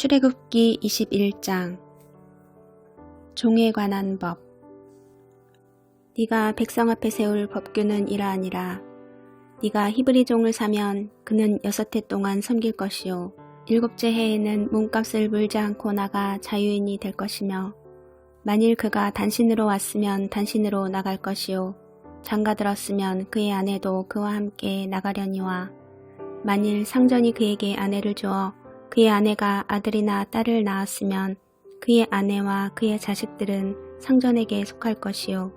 출애굽기 21장 종에 관한 법. 네가 백성 앞에 세울 법규는 이러하니라. 네가 히브리 종을 사면 그는 6해 동안 섬길 것이요 7째 해에는 몸값을 물지 않고 나가 자유인이 될 것이며, 만일 그가 단신으로 왔으면 단신으로 나갈 것이요 장가들었으면 그의 아내도 그와 함께 나가려니와, 만일 상전이 그에게 아내를 주어 그의 아내가 아들이나 딸을 낳았으면 그의 아내와 그의 자식들은 상전에게 속할 것이요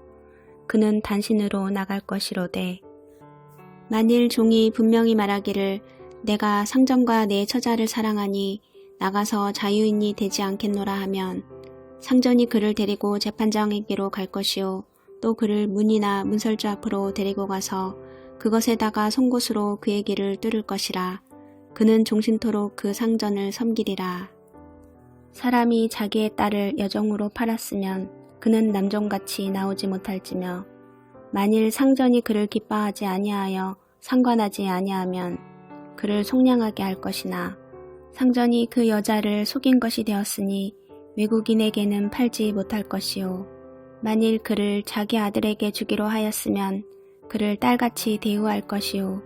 그는 단신으로 나갈 것이로되, 만일 종이 분명히 말하기를 내가 상전과 내 처자를 사랑하니 나가서 자유인이 되지 않겠노라 하면, 상전이 그를 데리고 재판장에게로 갈 것이요 또 그를 문이나 문설주 앞으로 데리고 가서 그것에다가 송곳으로 그의 귀를 뚫을 것이라. 그는 종신토록 그 상전을 섬기리라. 사람이 자기의 딸을 여종으로 팔았으면 그는 남종같이 나오지 못할지며, 만일 상전이 그를 기뻐하지 아니하여 상관하지 아니하면 그를 속량하게 할 것이나, 상전이 그 여자를 속인 것이 되었으니 외국인에게는 팔지 못할 것이요 만일 그를 자기 아들에게 주기로 하였으면 그를 딸같이 대우할 것이요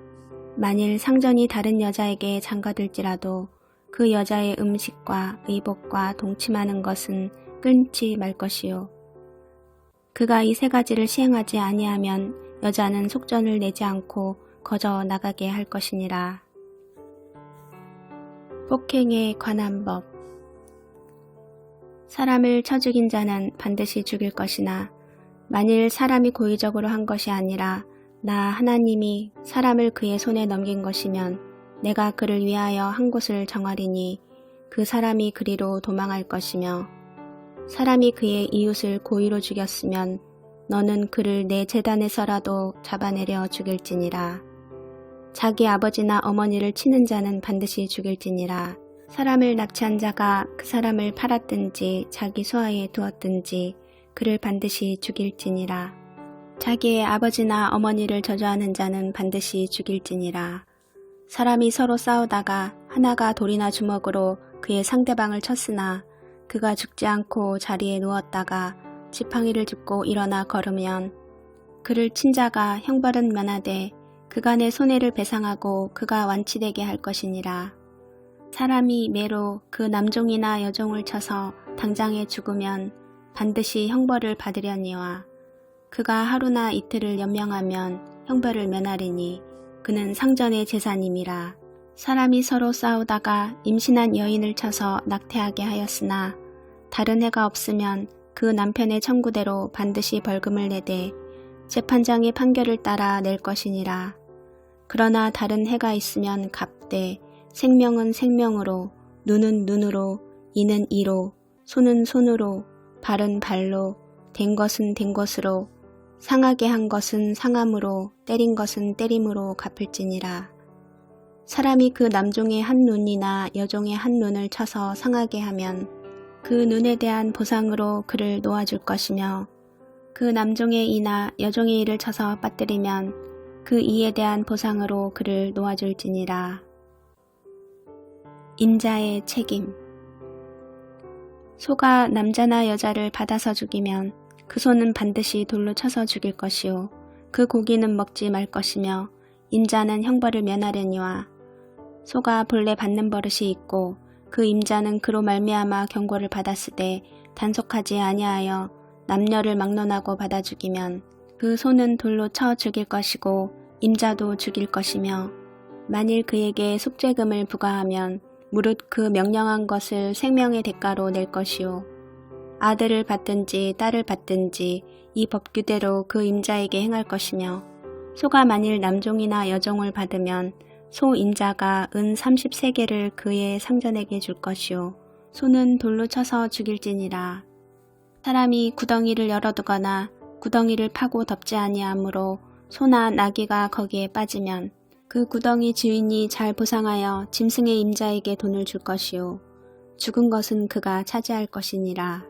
만일 상전이 다른 여자에게 장가들지라도 그 여자의 음식과 의복과 동침하는 것은 끊지 말 것이요 그가 이 3가지를 시행하지 아니하면 여자는 속전을 내지 않고 거저 나가게 할 것이니라. 폭행에 관한 법. 사람을 쳐 죽인 자는 반드시 죽일 것이나, 만일 사람이 고의적으로 한 것이 아니라 나 하나님이 사람을 그의 손에 넘긴 것이면 내가 그를 위하여 한 곳을 정하리니 그 사람이 그리로 도망할 것이며, 사람이 그의 이웃을 고의로 죽였으면 너는 그를 내 제단에서라도 잡아내려 죽일지니라. 자기 아버지나 어머니를 치는 자는 반드시 죽일지니라. 사람을 납치한 자가 그 사람을 팔았든지 자기 소하에 두었든지 그를 반드시 죽일지니라. 자기의 아버지나 어머니를 저주하는 자는 반드시 죽일지니라. 사람이 서로 싸우다가 하나가 돌이나 주먹으로 그의 상대방을 쳤으나 그가 죽지 않고 자리에 누웠다가 지팡이를 짚고 일어나 걸으면 그를 친 자가 형벌은 면하되 그간의 손해를 배상하고 그가 완치되게 할 것이니라. 사람이 매로 그 남종이나 여종을 쳐서 당장에 죽으면 반드시 형벌을 받으려니와, 그가 하루나 이틀을 연명하면 형벌을 면하리니 그는 상전의 재산임이라. 사람이 서로 싸우다가 임신한 여인을 쳐서 낙태하게 하였으나 다른 해가 없으면 그 남편의 청구대로 반드시 벌금을 내되 재판장의 판결을 따라 낼 것이니라. 그러나 다른 해가 있으면 갚되 생명은 생명으로, 눈은 눈으로, 이는 이로, 손은 손으로, 발은 발로, 된 것은 된 것으로, 상하게 한 것은 상함으로, 때린 것은 때림으로 갚을지니라. 사람이 그 남종의 한 눈이나 여종의 한 눈을 쳐서 상하게 하면 그 눈에 대한 보상으로 그를 놓아줄 것이며, 그 남종의 이나 여종의 이를 쳐서 빠뜨리면 그 이에 대한 보상으로 그를 놓아줄지니라. 인자의 책임. 소가 남자나 여자를 받아서 죽이면 그 소는 반드시 돌로 쳐서 죽일 것이요 그 고기는 먹지 말 것이며, 인자는 형벌을 면하려니와, 소가 본래 받는 버릇이 있고 그 임자는 그로 말미암아 경고를 받았으되 단속하지 아니하여 남녀를 막론하고 받아 죽이면 그 소는 돌로 쳐 죽일 것이고 임자도 죽일 것이며, 만일 그에게 속죄금을 부과하면 무릇 그 명령한 것을 생명의 대가로 낼 것이요 아들을 받든지 딸을 받든지 이 법규대로 그 임자에게 행할 것이며, 소가 만일 남종이나 여종을 받으면 소 인자가 은 33개를 그의 상전에게 줄 것이요 소는 돌로 쳐서 죽일지니라. 사람이 구덩이를 열어두거나 구덩이를 파고 덮지 아니하므로 소나 나귀가 거기에 빠지면 그 구덩이 주인이 잘 보상하여 짐승의 임자에게 돈을 줄 것이요 죽은 것은 그가 차지할 것이니라.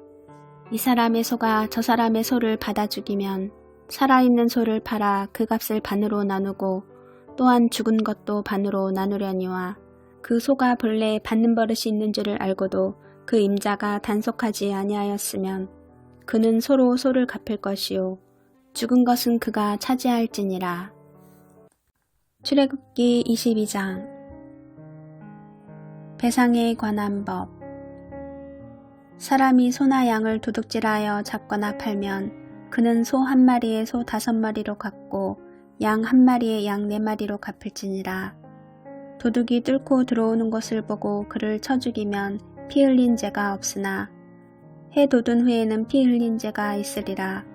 이 사람의 소가 저 사람의 소를 받아 죽이면 살아있는 소를 팔아 그 값을 반으로 나누고 또한 죽은 것도 반으로 나누려니와, 그 소가 본래 받는 버릇이 있는 줄을 알고도 그 임자가 단속하지 아니하였으면 그는 소로 소를 갚을 것이요 죽은 것은 그가 차지할지니라. 출애굽기 22장. 배상에 관한 법. 사람이 소나 양을 도둑질하여 잡거나 팔면 그는 소 한 마리에 소 5마리로 갚고 양 한 마리에 양 4마리로 갚을지니라. 도둑이 뚫고 들어오는 것을 보고 그를 쳐 죽이면 피 흘린 죄가 없으나 해 돋은 후에는 피 흘린 죄가 있으리라.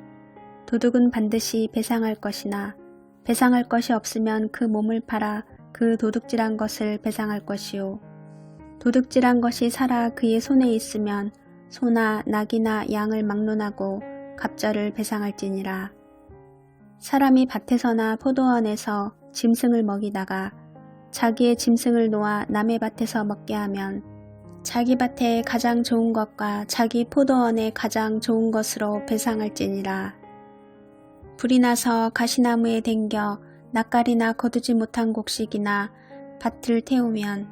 도둑은 반드시 배상할 것이나 배상할 것이 없으면 그 몸을 팔아 그 도둑질한 것을 배상할 것이요. 도둑질한 것이 살아 그의 손에 있으면 소나 낙이나 양을 막론하고 갑절을 배상할지니라. 사람이 밭에서나 포도원에서 짐승을 먹이다가 자기의 짐승을 놓아 남의 밭에서 먹게 하면 자기 밭에 가장 좋은 것과 자기 포도원에 가장 좋은 것으로 배상할지니라. 불이 나서 가시나무에 댕겨 낯가리나 거두지 못한 곡식이나 밭을 태우면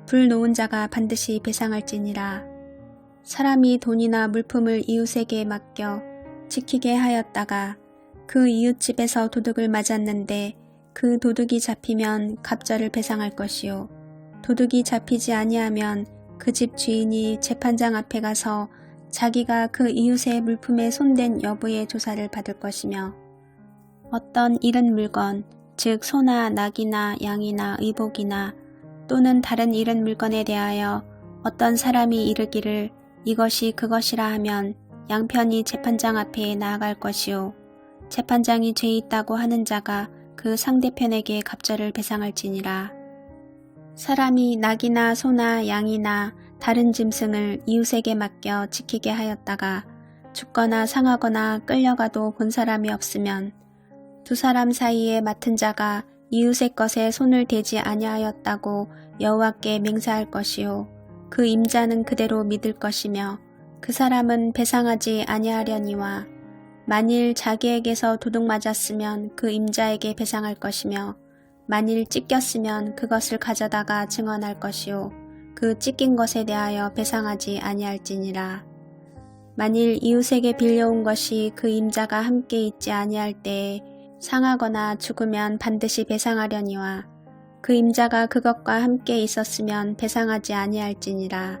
불 놓은 자가 반드시 배상할지니라. 사람이 돈이나 물품을 이웃에게 맡겨 지키게 하였다가 그 이웃 집에서 도둑을 맞았는데 그 도둑이 잡히면 갑절을 배상할 것이요. 도둑이 잡히지 아니하면 그 집 주인이 재판장 앞에 가서 자기가 그 이웃의 물품에 손댄 여부의 조사를 받을 것이며 어떤 잃은 물건, 즉 소나 낙이나 양이나 의복이나 또는 다른 잃은 물건에 대하여 어떤 사람이 이르기를 이것이 그것이라 하면 양편이 재판장 앞에 나아갈 것이요. 재판장이 죄 있다고 하는 자가 그 상대편에게 갑절을 배상할지니라. 사람이 낙이나 소나 양이나 다른 짐승을 이웃에게 맡겨 지키게 하였다가 죽거나 상하거나 끌려가도 본 사람이 없으면 두 사람 사이에 맡은 자가 이웃의 것에 손을 대지 아니하였다고 여호와께 맹세할 것이요. 그 임자는 그대로 믿을 것이며 그 사람은 배상하지 아니하려니와 만일 자기에게서 도둑 맞았으면 그 임자에게 배상할 것이며 만일 찢겼으면 그것을 가져다가 증언할 것이요 그 찢긴 것에 대하여 배상하지 아니할지니라. 만일 이웃에게 빌려온 것이 그 임자가 함께 있지 아니할 때에 상하거나 죽으면 반드시 배상하려니와 그 임자가 그것과 함께 있었으면 배상하지 아니할지니라.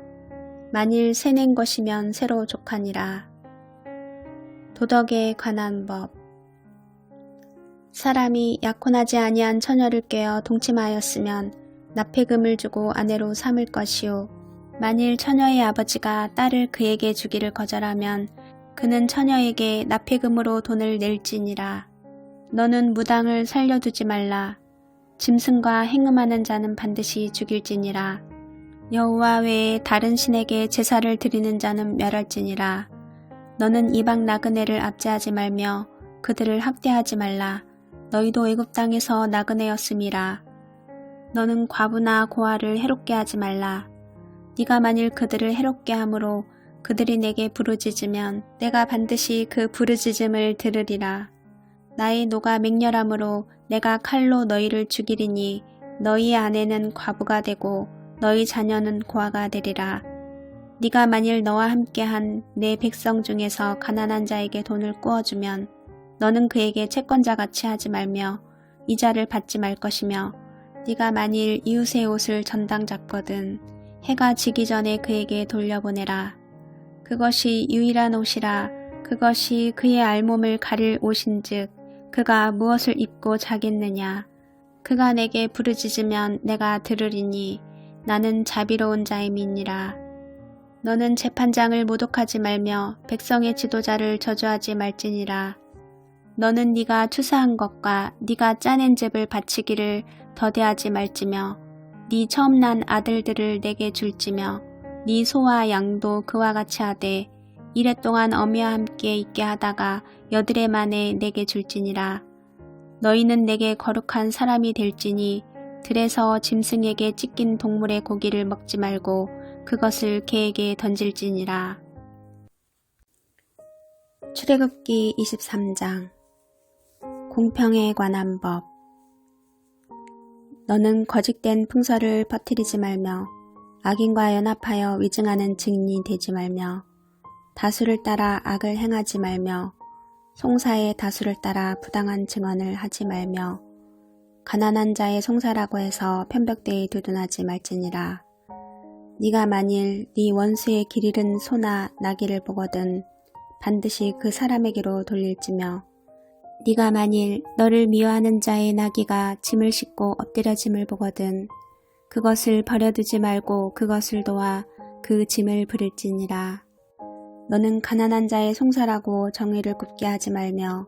만일 새낸 것이면 새로 족하니라. 도덕에 관한 법. 사람이 약혼하지 아니한 처녀를 꿰어 동침하였으면 납폐금을 주고 아내로 삼을 것이요. 만일 처녀의 아버지가 딸을 그에게 주기를 거절하면 그는 처녀에게 납폐금으로 돈을 낼지니라. 너는 무당을 살려두지 말라. 짐승과 행음하는 자는 반드시 죽일지니라. 여호와 외에 다른 신에게 제사를 드리는 자는 멸할지니라. 너는 이방 나그네를 압제하지 말며 그들을 학대하지 말라. 너희도 애굽 땅에서 나그네였음이라. 너는 과부나 고아를 해롭게 하지 말라. 네가 만일 그들을 해롭게 함으로 그들이 내게 부르짖으면 내가 반드시 그 부르짖음을 들으리라. 나의 노가 맹렬함으로 내가 칼로 너희를 죽이리니 너희 아내는 과부가 되고 너희 자녀는 고아가 되리라. 네가 만일 너와 함께한 내 백성 중에서 가난한 자에게 돈을 꾸어주면 너는 그에게 채권자같이 하지 말며 이자를 받지 말 것이며 네가 만일 이웃의 옷을 전당 잡거든 해가 지기 전에 그에게 돌려보내라. 그것이 유일한 옷이라. 그것이 그의 알몸을 가릴 옷인즉 그가 무엇을 입고 자겠느냐. 그가 내게 부르짖으면 내가 들으리니 나는 자비로운 자임이니라. 너는 재판장을 모독하지 말며 백성의 지도자를 저주하지 말지니라. 너는 네가 추사한 것과 네가 짜낸 즙을 바치기를 더대하지 말지며 네 처음 난 아들들을 내게 줄지며 네 소와 양도 그와 같이 하되 이랫동안 어미와 함께 있게 하다가 여드레 만에 내게 줄지니라. 너희는 내게 거룩한 사람이 될지니 들에서 짐승에게 찢긴 동물의 고기를 먹지 말고 그것을 개에게 던질지니라. 출애굽기 23장. 공평에 관한 법. 너는 거짓된 풍설을 퍼뜨리지 말며 악인과 연합하여 위증하는 증인이 되지 말며 다수를 따라 악을 행하지 말며 송사의 다수를 따라 부당한 증언을 하지 말며 가난한 자의 송사라고 해서 편벽대에 두둔하지 말지니라. 네가 만일 네 원수의 길 잃은 소나 나귀를 보거든 반드시 그 사람에게로 돌릴지며 네가 만일 너를 미워하는 자의 나귀가 짐을 싣고 엎드려짐을 보거든 그것을 버려두지 말고 그것을 도와 그 짐을 부릴지니라. 너는 가난한 자의 송사라고 정의를 굳게 하지 말며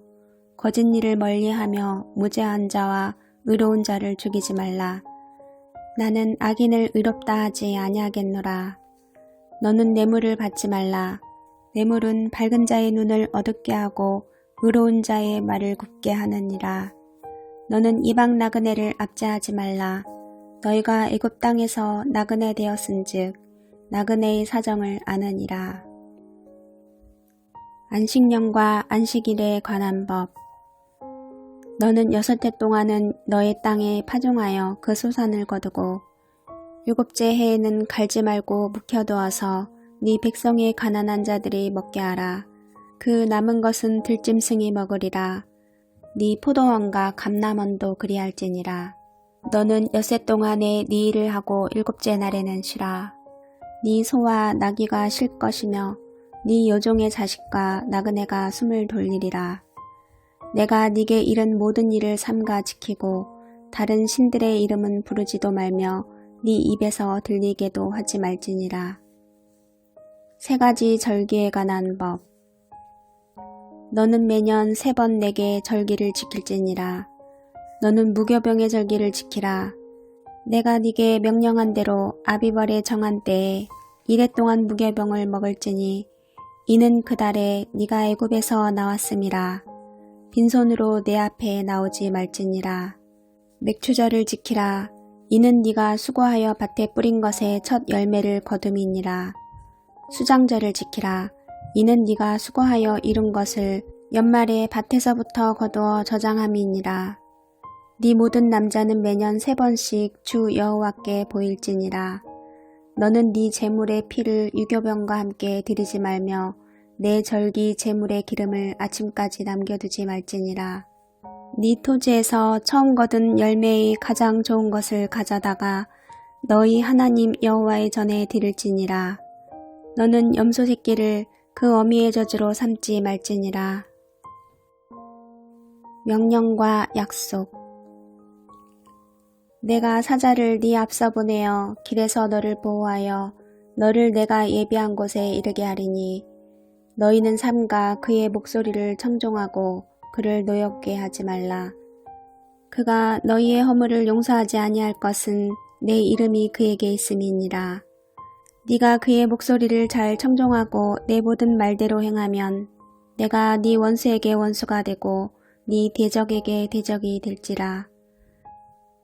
거짓 일을 멀리하며 무죄한 자와 의로운 자를 죽이지 말라. 나는 악인을 의롭다 하지 아니하겠노라. 너는 뇌물을 받지 말라. 뇌물은 밝은 자의 눈을 어둡게 하고 의로운 자의 말을 굽게 하느니라. 너는 이방 나그네를 압제하지 말라. 너희가 애굽 땅에서 나그네 되었은즉 나그네의 사정을 아느니라. 안식년과 안식일에 관한 법. 너는 6해 동안은 너의 땅에 파종하여 그 소산을 거두고 7째 해에는 갈지 말고 묵혀두어서 네 백성의 가난한 자들이 먹게 하라. 그 남은 것은 들짐승이 먹으리라. 네 포도원과 감람원도 그리할지니라. 너는 6해 동안에 네 일을 하고 7째 날에는 쉬라. 네 소와 나귀가 쉴 것이며 네 여종의 자식과 나그네가 숨을 돌리리라. 내가 네게 이른 모든 일을 삼가 지키고 다른 신들의 이름은 부르지도 말며 네 입에서 들리게도 하지 말지니라. 3가지 절기에 관한 법. 너는 매년 3번 내게 절기를 지킬지니라. 너는 무교병의 절기를 지키라. 내가 네게 명령한 대로 아비벌의 정한 때에 1해 동안 무교병을 먹을지니 이는 그 달에 네가 애굽에서 나왔음이라. 빈손으로 내 앞에 나오지 말지니라. 맥추절을 지키라. 이는 네가 수고하여 밭에 뿌린 것의 첫 열매를 거둠이니라. 수장절을 지키라. 이는 네가 수고하여 이룬 것을 연말에 밭에서부터 거두어 저장함이니라. 네 모든 남자는 매년 3번씩 주 여호와께 보일지니라. 너는 네 제물의 피를 유교병과 함께 드리지 말며 내 절기 제물의 기름을 아침까지 남겨두지 말지니라. 네 토지에서 처음 거둔 열매의 가장 좋은 것을 가져다가 너희 하나님 여호와의 전에 드릴지니라. 너는 염소 새끼를 그 어미의 젖으로 삼지 말지니라. 명령과 약속. 내가 사자를 네 앞서 보내어 길에서 너를 보호하여 너를 내가 예비한 곳에 이르게 하리니 너희는 삼가 그의 목소리를 청종하고 그를 노엽게 하지 말라. 그가 너희의 허물을 용서하지 아니할 것은 내 이름이 그에게 있음이니라. 네가 그의 목소리를 잘 청종하고 내 모든 말대로 행하면 내가 네 원수에게 원수가 되고 네 대적에게 대적이 될지라.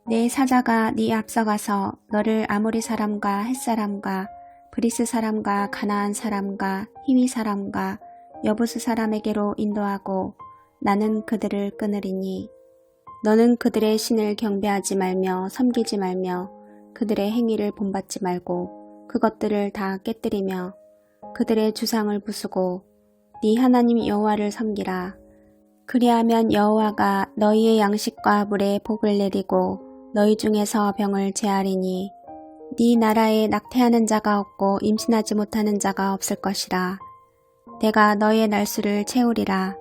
내 사자가 네 앞서가서 너를 아모리 사람과 헷 사람과 브리스 사람과 가나안 사람과 히위 사람과 여부스 사람에게로 인도하고 나는 그들을 끊으리니 너는 그들의 신을 경배하지 말며 섬기지 말며 그들의 행위를 본받지 말고 그것들을 다 깨뜨리며 그들의 주상을 부수고 네 하나님 여호와를 섬기라. 그리하면 여호와가 너희의 양식과 물에 복을 내리고 너희 중에서 병을 제하리니 네 나라에 낙태하는 자가 없고 임신하지 못하는 자가 없을 것이라. 내가 너의 날수를 채우리라.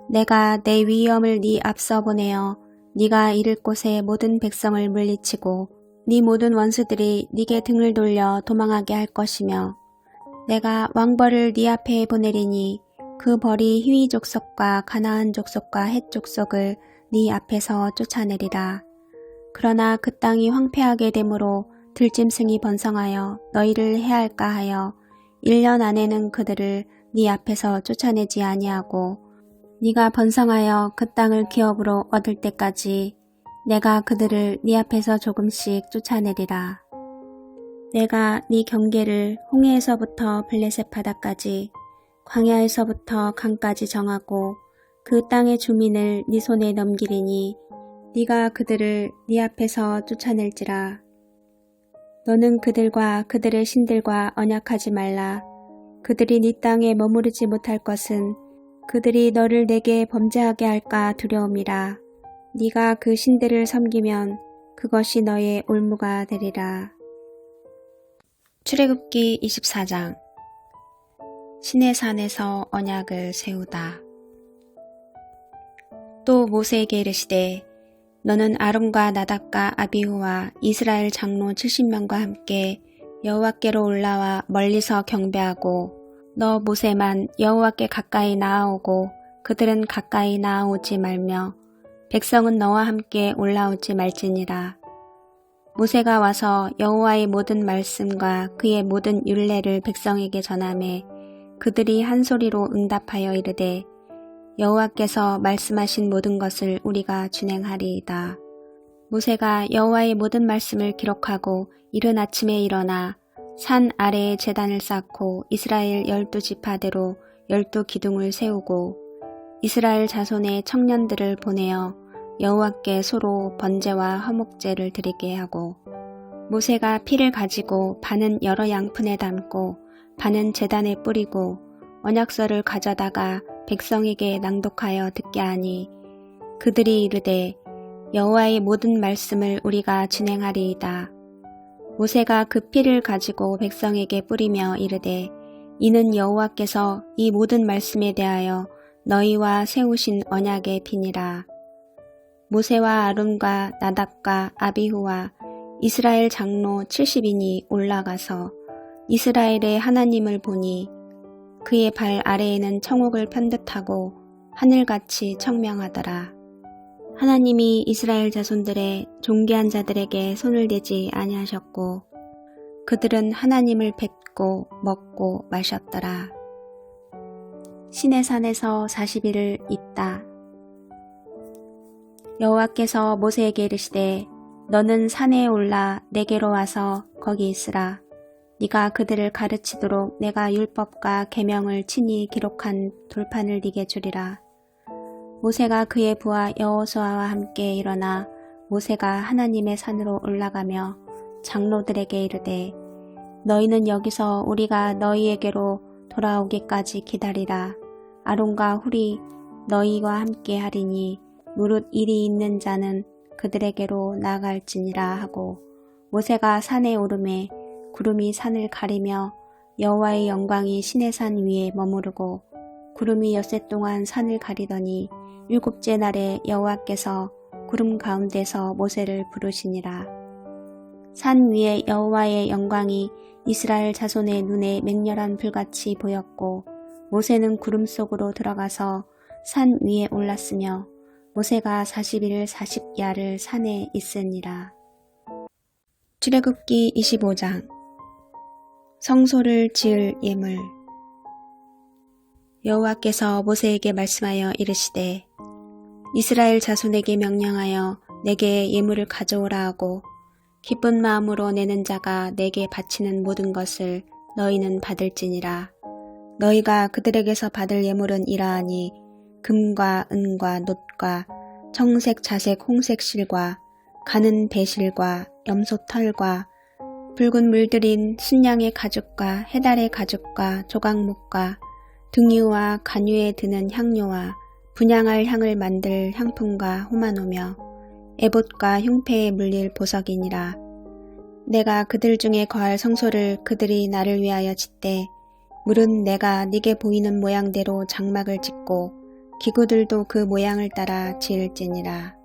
내가 내 위엄을 네 앞서 보내어 네가 이를 곳의 모든 백성을 물리치고 네 모든 원수들이 네게 등을 돌려 도망하게 할 것이며 내가 왕벌을 네 앞에 보내리니 그 벌이 히위 족속과 가나안 족속과 헷 족속을 네 앞에서 쫓아내리라. 그러나 그 땅이 황폐하게 되므로 들짐승이 번성하여 너희를 해할까 하여 1년 안에는 그들을 네 앞에서 쫓아내지 아니하고 네가 번성하여 그 땅을 기업으로 얻을 때까지 내가 그들을 네 앞에서 조금씩 쫓아내리라. 내가 네 경계를 홍해에서부터 블레셋 바다까지 광야에서부터 강까지 정하고 그 땅의 주민을 네 손에 넘기리니 네가 그들을 네 앞에서 쫓아낼지라. 너는 그들과 그들의 신들과 언약하지 말라. 그들이 네 땅에 머무르지 못할 것은 그들이 너를 내게 범죄하게 할까 두려움이라. 네가 그 신들을 섬기면 그것이 너의 올무가 되리라. 출애굽기 24장. 시내산에서 언약을 세우다. 또 모세에게 이르시되 너는 아론과 나답과 아비후와 이스라엘 장로 70명과 함께 여호와께로 올라와 멀리서 경배하고 너 모세만 여호와께 가까이 나아오고 그들은 가까이 나아오지 말며 백성은 너와 함께 올라오지 말지니라. 모세가 와서 여호와의 모든 말씀과 그의 모든 율례를 백성에게 전하매 그들이 한 소리로 응답하여 이르되 여호와께서 말씀하신 모든 것을 우리가 준행하리이다. 모세가 여호와의 모든 말씀을 기록하고 이른 아침에 일어나 산 아래에 제단을 쌓고 이스라엘 12지파대로 12기둥을 세우고 이스라엘 자손의 청년들을 보내어 여호와께 소로 번제와 화목제를 드리게 하고 모세가 피를 가지고 반은 여러 양푼에 담고 반은 제단에 뿌리고 언약서를 가져다가 백성에게 낭독하여 듣게 하니 그들이 이르되 여호와의 모든 말씀을 우리가 진행하리이다. 모세가 그 피를 가지고 백성에게 뿌리며 이르되 이는 여호와께서 이 모든 말씀에 대하여 너희와 세우신 언약의 피니라. 모세와 아론과 나답과 아비후와 이스라엘 장로 70인이 올라가서 이스라엘의 하나님을 보니 그의 발 아래에는 청옥을 편듯하고 하늘같이 청명하더라. 하나님이 이스라엘 자손들의 존귀한 자들에게 손을 대지 아니하셨고 그들은 하나님을 뵙고 먹고 마셨더라. 시내산에서 40일을 있다. 여호와께서 모세에게 이르시되 너는 산에 올라 내게로 와서 거기 있으라. 네가 그들을 가르치도록 내가 율법과 계명을 친히 기록한 돌판을 네게 주리라. 모세가 그의 부하 여호수아와 함께 일어나 모세가 하나님의 산으로 올라가며 장로들에게 이르되 너희는 여기서 우리가 너희에게로 돌아오기까지 기다리라. 아론과 훌이 너희와 함께 하리니 무릇 일이 있는 자는 그들에게로 나아갈지니라 하고 모세가 산에 오르매 구름이 산을 가리며 여호와의 영광이 시내산 위에 머무르고 구름이 엿새 동안 산을 가리더니 일곱째 날에 여호와께서 구름 가운데서 모세를 부르시니라. 산 위에 여호와의 영광이 이스라엘 자손의 눈에 맹렬한 불같이 보였고 모세는 구름 속으로 들어가서 산 위에 올랐으며 모세가 40일 40야를 산에 있으니라. 출애굽기 25장. 성소를 지을 예물. 여호와께서 모세에게 말씀하여 이르시되 이스라엘 자손에게 명령하여 내게 예물을 가져오라 하고 기쁜 마음으로 내는 자가 내게 바치는 모든 것을 너희는 받을지니라. 너희가 그들에게서 받을 예물은 이러하니 금과 은과 놋과 청색 자색 홍색 실과 가는 배실과 염소 털과 붉은 물들인 순양의 가죽과 해달의 가죽과 조각목과 등유와 간유에 드는 향료와 분향할 향을 만들 향품과 호마노며 에봇과 흉패에 물릴 보석이니라. 내가 그들 중에 거할 성소를 그들이 나를 위하여 짓되 물은 내가 네게 보이는 모양대로 장막을 짓고 기구들도 그 모양을 따라 지을지니라.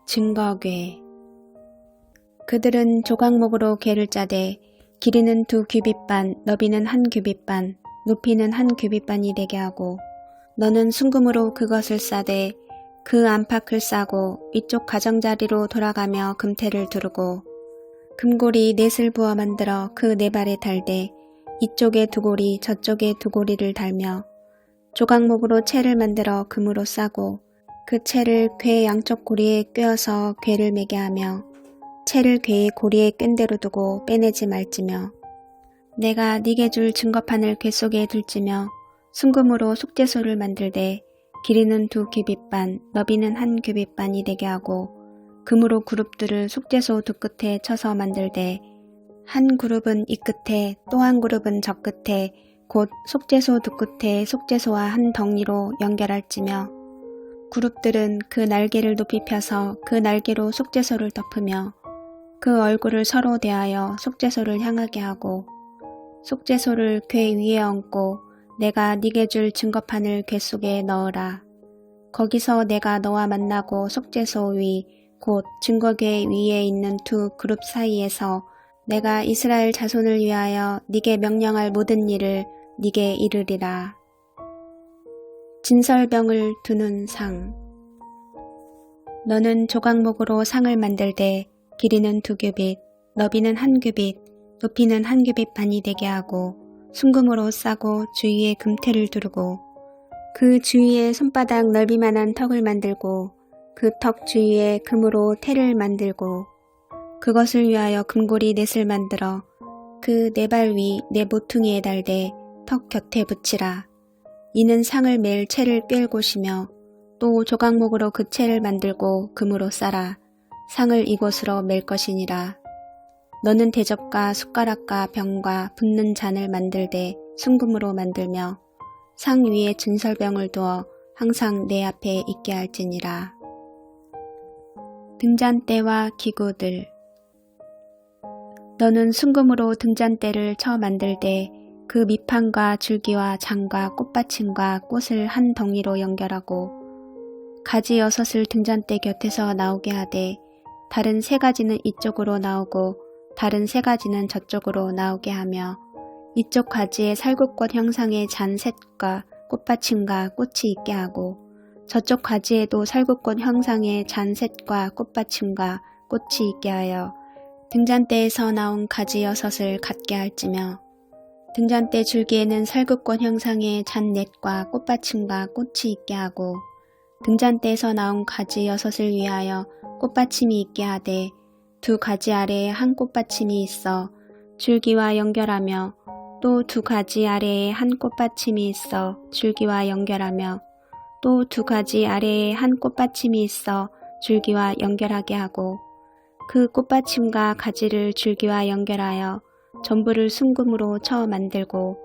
증거궤. 그들은 조각목으로 궤를 짜되 길이는 2규빗반, 너비는 1규빗반, 높이는 1규빗반이 되게 하고 너는 순금으로 그것을 싸되 그 안팎을 싸고 위쪽 가장자리로 돌아가며 금태를 두르고 금고리 넷을 부어 만들어 그 네 발에 달되 이쪽에 2고리 저쪽에 2고리를 달며 조각목으로 채를 만들어 금으로 싸고 그 채를 궤 양쪽 고리에 꿰어서 궤를 매게 하며 채를 궤의 고리에 끈 대로 두고 빼내지 말지며 내가 네게 줄 증거판을 궤 속에 둘지며 순금으로 속죄소를 만들되 길이는 2규빗 반, 너비는 1규빗 반이 되게 하고 금으로 그룹들을 속죄소 두 끝에 쳐서 만들되 한 그룹은 이 끝에 또 한 그룹은 저 끝에 곧 속죄소 두 끝에 속죄소와 한 덩이로 연결할지며 그룹들은 그 날개를 높이 펴서 그 날개로 속죄소를 덮으며 그 얼굴을 서로 대하여 속죄소를 향하게 하고 속죄소를 궤 위에 얹고 내가 네게 줄 증거판을 궤 속에 넣으라. 거기서 내가 너와 만나고 속죄소 위 곧 증거궤 위에 있는 두 그룹 사이에서 내가 이스라엘 자손을 위하여 네게 명령할 모든 일을 네게 이르리라. 진설병을 두는 상. 너는 조각목으로 상을 만들되 길이는 2규빗, 너비는 1규빗, 높이는 1규빗 반이 되게 하고 순금으로 싸고 주위에 금테를 두르고 그 주위에 손바닥 넓이만한 턱을 만들고 그 턱 주위에 금으로 테를 만들고 그것을 위하여 금고리 넷을 만들어 그 네 발 위 네 모퉁이에 달되 턱 곁에 붙이라. 이는 상을 맬 채를 꿰을 곳이며 또 조각목으로 그 채를 만들고 금으로 싸라. 상을 이곳으로 맬 것이니라. 너는 대접과 숟가락과 병과 붓는 잔을 만들되 순금으로 만들며 상 위에 진설병을 두어 항상 내 앞에 있게 할지니라. 등잔대와 기구들. 너는 순금으로 등잔대를 쳐 만들되 그 밑판과 줄기와 장과 꽃받침과 꽃을 한 덩이로 연결하고 가지 6을 등잔대 곁에서 나오게 하되 다른 3가지는 이쪽으로 나오고 다른 3가지는 저쪽으로 나오게 하며 이쪽 가지에 살구꽃 형상의 잔 셋과 꽃받침과 꽃이 있게 하고 저쪽 가지에도 살구꽃 형상의 잔 셋과 꽃받침과 꽃이 있게 하여 등잔대에서 나온 가지 6을 갖게 할지며 등잔대 줄기에는 살구꽃 형상의 잔 넷과 꽃받침과 꽃이 있게 하고 등잔대에서 나온 가지 6을 위하여 꽃받침이 있게 하되 두 가지 아래에 한 꽃받침이 있어 줄기와 연결하며 또 두 가지 아래에 한 꽃받침이 있어 줄기와 연결하며 또 두 가지 아래에 한 꽃받침이 있어 줄기와 연결하게 하고 그 꽃받침과 가지를 줄기와 연결하여 전부를 순금으로 쳐 만들고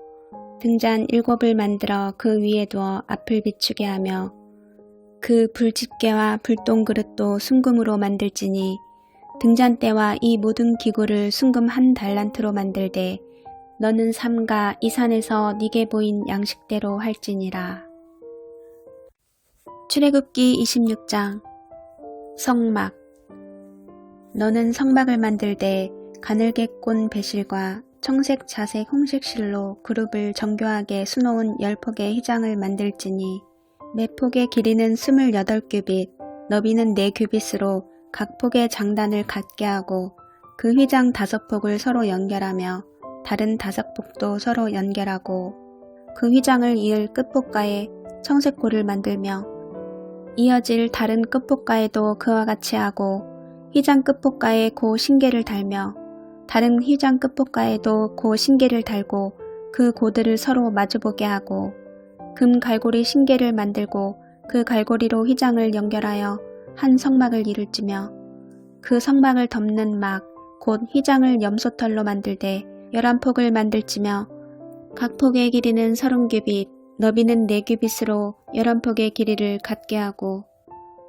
등잔 7을 만들어 그 위에 두어 앞을 비추게 하며 그 불집게와 불똥 그릇도 순금으로 만들지니 등잔대와 이 모든 기구를 순금 1달란트로 만들되 너는 삼가 이 산에서 네게 보인 양식대로 할지니라. 출애굽기 26장. 성막. 너는 성막을 만들되 가늘게 꼰 배실과 청색 자색 홍색 실로 그룹을 정교하게 수놓은 10폭의 휘장을 만들지니 매 폭의 길이는 28규빗, 너비는 4규빗으로 각 폭의 장단을 갖게 하고 그 휘장 5폭을 서로 연결하며 다른 5폭도 서로 연결하고 그 휘장을 이을 끝폭가에 청색고를 만들며 이어질 다른 끝폭가에도 그와 같이 하고 휘장 끝폭가에 고 신계를 달며 다른 휘장 끝폭가에도 고 신계를 달고 그 고들을 서로 마주보게 하고 금 갈고리 신계를 만들고 그 갈고리로 휘장을 연결하여 한 성막을 이룰지며 그 성막을 덮는 막 곧 휘장을 염소털로 만들되 11폭을 만들지며 각 폭의 길이는 30규빗, 너비는 4규빗으로 11폭의 길이를 갖게 하고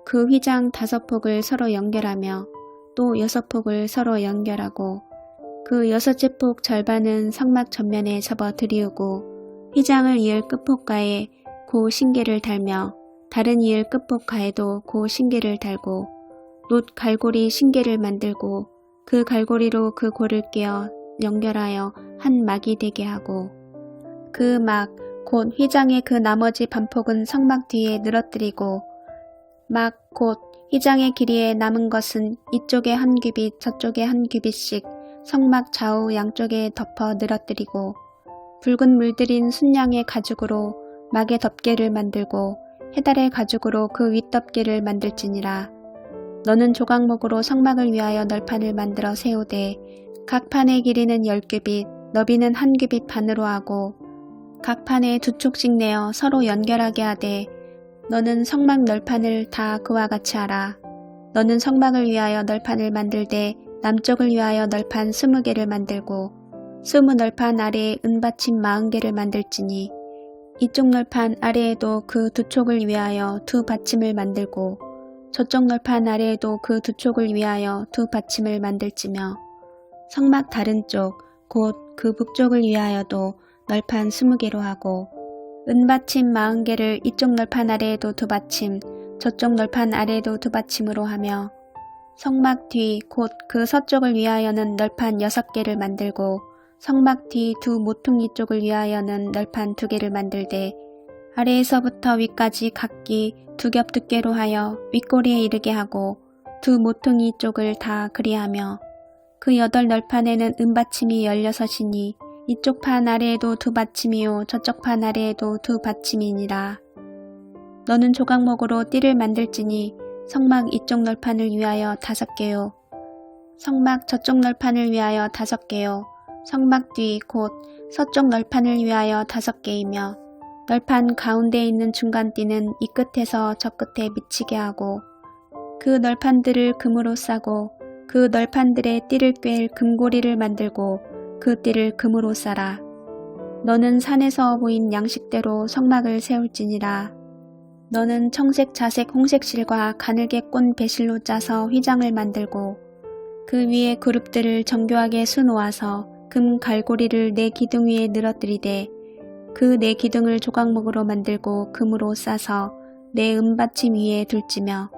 그 휘장 5폭을 서로 연결하며 또 6폭을 서로 연결하고 그 6째 폭 절반은 성막 전면에 접어 들이우고 휘장을 이을 끝폭가에 고 신계를 달며 다른 이을 끝폭가에도 고 신계를 달고 놋 갈고리 신계를 만들고 그 갈고리로 그 고를 끼어 연결하여 한 막이 되게 하고 그 막 곧 휘장의 그 나머지 반폭은 성막 뒤에 늘어뜨리고 막 곧 휘장의 길이에 남은 것은 이쪽에 1규빗 저쪽에 1규빗씩 성막 좌우 양쪽에 덮어 늘어뜨리고 붉은 물들인 순양의 가죽으로 막의 덮개를 만들고 해달의 가죽으로 그 윗덮개를 만들지니라. 너는 조각목으로 성막을 위하여 널판을 만들어 세우되 각 판의 길이는 10규빗, 너비는 1규빗 반으로 하고 각 판에 2촉씩 내어 서로 연결하게 하되 너는 성막 널판을 다 그와 같이 하라. 너는 성막을 위하여 널판을 만들되 남쪽을 위하여 널판 20개를 만들고 20 널판 아래에 은받침 40개를 만들지니 이쪽 널판 아래에도 그 두 촉을 위하여 두 받침을 만들고 저쪽 널판 아래에도 그 두 촉을 위하여 두 받침을 만들지며 성막 다른 쪽 곧 그 북쪽을 위하여도 널판 20개로 하고 은받침 40개를 이쪽 널판 아래에도 두 받침 저쪽 널판 아래에도 두 받침으로 하며 성막 뒤 곧 그 서쪽을 위하여는 널판 6개를 만들고 성막 뒤 두 모퉁이 쪽을 위하여는 널판 2개를 만들되 아래에서부터 위까지 각기 두 겹 두께로 하여 윗꼬리에 이르게 하고 두 모퉁이 쪽을 다 그리하며 그 8널판에는 은받침이 16이니 이쪽 판 아래에도 두 받침이요 저쪽 판 아래에도 두 받침이니라. 너는 조각목으로 띠를 만들지니 성막 이쪽 널판을 위하여 5개요. 성막 저쪽 널판을 위하여 5개요. 성막 뒤 곧 서쪽 널판을 위하여 5개이며 널판 가운데에 있는 중간띠는 이 끝에서 저 끝에 미치게 하고 그 널판들을 금으로 싸고 그 널판들의 띠를 꿰일 금고리를 만들고 그 띠를 금으로 싸라. 너는 산에서 보인 양식대로 성막을 세울지니라. 너는 청색, 자색, 홍색 실과 가늘게 꼰 배실로 짜서 휘장을 만들고 그 위에 그룹들을 정교하게 수놓아서 금 갈고리를 네 기둥 위에 늘어뜨리되 그 네 기둥을 조각목으로 만들고 금으로 싸서 네 은받침 위에 둘지며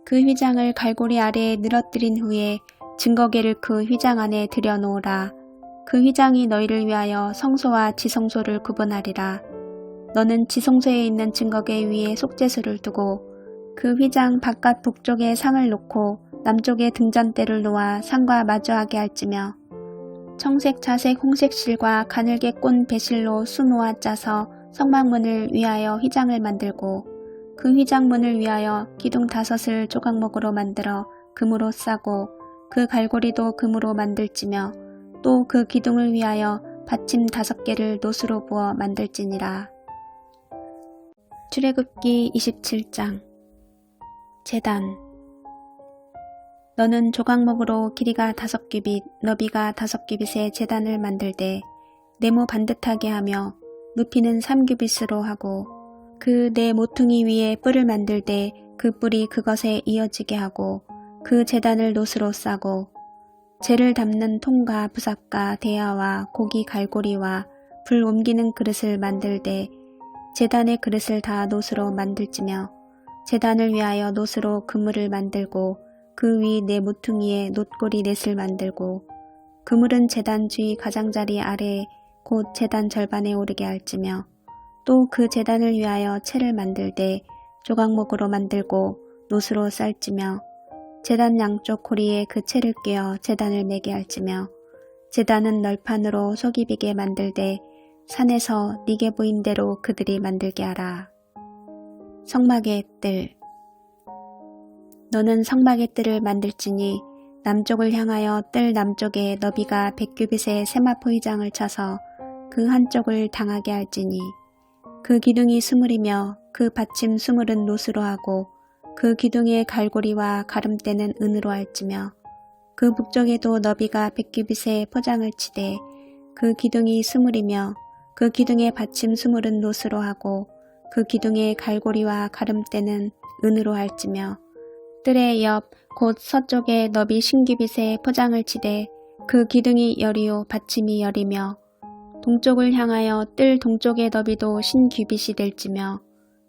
그 휘장을 갈고리 아래에 늘어뜨린 후에 증거계를 그 휘장 안에 들여놓으라. 그 휘장이 너희를 위하여 성소와 지성소를 구분하리라. 너는 지성소에 있는 증거계 위에 속죄소를 두고 그 휘장 바깥 북쪽에 상을 놓고 남쪽에 등잔대를 놓아 상과 마주하게 할지며 청색, 자색, 홍색 실과 가늘게 꼰 배실로 수놓아 짜서 성막문을 위하여 휘장을 만들고 그 휘장문을 위하여 기둥 5을 조각목으로 만들어 금으로 싸고 그 갈고리도 금으로 만들지며 또 그 기둥을 위하여 받침 5개를 노수로 부어 만들지니라. 출애굽기 27장. 제단. 너는 조각목으로 길이가 5규빗, 너비가 5규빗의 제단을 만들되 네모 반듯하게 하며 높이는 3규빗으로 하고 그 네 모퉁이 위에 뿔을 만들되 그 뿔이 그것에 이어지게 하고 그 제단을 노수로 싸고 재를 담는 통과 부삽과 대야와 고기 갈고리와 불 옮기는 그릇을 만들되 제단의 그릇을 다 노수로 만들지며 제단을 위하여 노수로 그물을 만들고 그 위 네 모퉁이에 놋고리 넷을 만들고 그물은 제단 주위 가장자리 아래에 곧 제단 절반에 오르게 할지며 또 그 제단을 위하여 채를 만들되 조각목으로 만들고 노수로 쌀지며 제단 양쪽 고리에 그 채를 꿰어 제단을 매게 할지며 제단은 널판으로 속이 비게 만들되 산에서 네게 보인 대로 그들이 만들게 하라. 성막의 뜰. 너는 성막의 뜰을 만들지니 남쪽을 향하여 뜰 남쪽에 너비가 100규빗의 세마포 휘장을 차서 그 한쪽을 당하게 할지니 그 기둥이 20이며 그 받침 20은 노수로 하고 그 기둥의 갈고리와 가름대는 은으로 할지며 그 북쪽에도 너비가 100규빗의 포장을 치되 그 기둥이 20이며 그 기둥의 받침 20은 노수로 하고 그 기둥의 갈고리와 가름대는 은으로 할지며 뜰의 옆 곧 서쪽에 너비 10규빗의 포장을 치되 그 기둥이 열이요 받침이 열이며 동쪽을 향하여 뜰 동쪽의 너비도 10규빗이 될지며